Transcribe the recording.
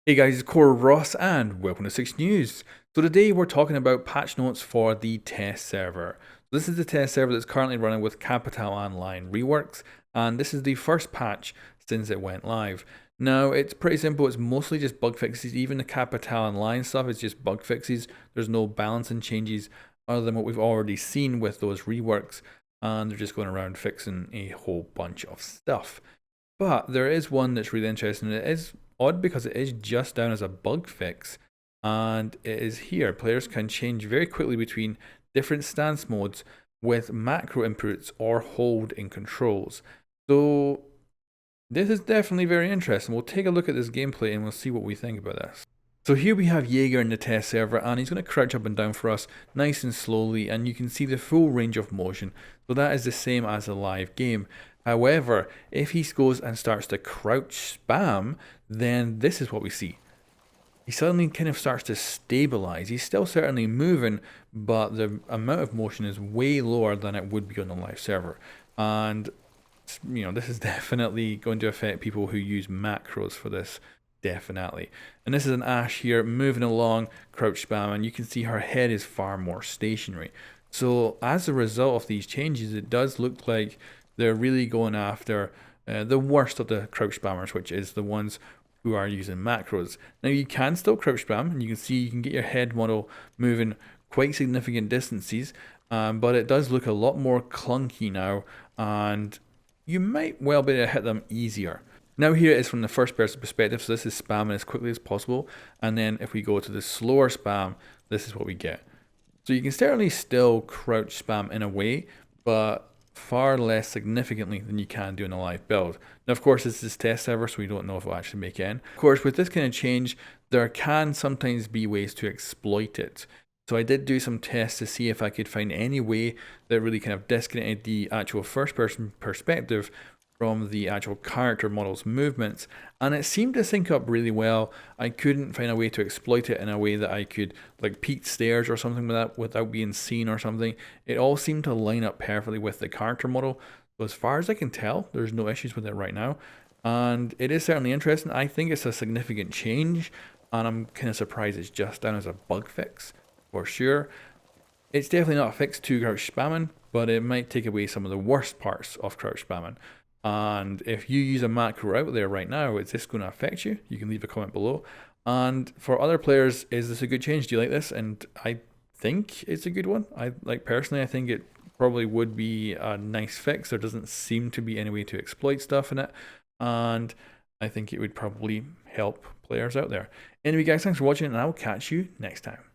Hey guys, it's coreross and welcome to 6 News. So today we're talking about patch notes for the test server. This is the test server that's currently running with Capital Online reworks, and this is the first patch since it went live. Now it's pretty simple, it's mostly just bug fixes. Even the Capital Online stuff is just bug fixes. There's no balancing changes other than what we've already seen with those reworks, and they're just going around fixing a whole bunch of stuff. But there is one that's really interesting. It is odd because it is just down as a bug fix, and it is here. Players can change very quickly between different stance modes with macro inputs or hold in controls. So this is definitely very interesting. We'll take a look at this gameplay and we'll see what we think about this. So here we have Jaeger in the test server, and he's going to crouch up and down for us nice and slowly, and you can see the full range of motion. So that is the same as a live game. However, if he goes and starts to crouch spam, then this is what we see. He suddenly kind of starts to stabilize. He's still certainly moving, but the amount of motion is way lower than it would be on the live server. And this is definitely going to affect people who use macros for this. Definitely. And this is an Ash here moving along, crouch spam, and you can see her head is far more stationary. So as a result of these changes, it does look like they're really going after the worst of the crouch spammers, which is the ones who are using macros. Now you can still crouch spam, and you can see you can get your head model moving quite significant distances, but it does look a lot more clunky now, and you might well be able to hit them easier. Now here it is from the first person perspective, so this is spamming as quickly as possible, and then if we go to the slower spam, this is what we get. So you can certainly still crouch spam in a way, but far less significantly than you can do in a live build. Now of course this is test server, so we don't know if it'll actually make it in. Of course with this kind of change, there can sometimes be ways to exploit it. So I did do some tests to see if I could find any way that really kind of disconnected the actual first person perspective from the actual character model's movements, and it seemed to sync up really well. I couldn't find a way to exploit it in a way that I could like peek stairs or something without being seen or something. It all seemed to line up perfectly with the character model. So as far as I can tell, there's no issues with it right now, and it is certainly interesting. I think it's a significant change, and I'm kind of surprised it's just down as a bug fix for sure. It's definitely not a fix to crouch spamming, but it might take away some of the worst parts of crouch spamming. And if you use a macro out there right now, is this going to affect you? You can leave a comment below. And for other players, is this a good change? Do you like this? And I think it's a good one. Personally, I think it probably would be a nice fix. There doesn't seem to be any way to exploit stuff in it, and I think it would probably help players out there. Anyway guys, thanks for watching, and I'll catch you next time.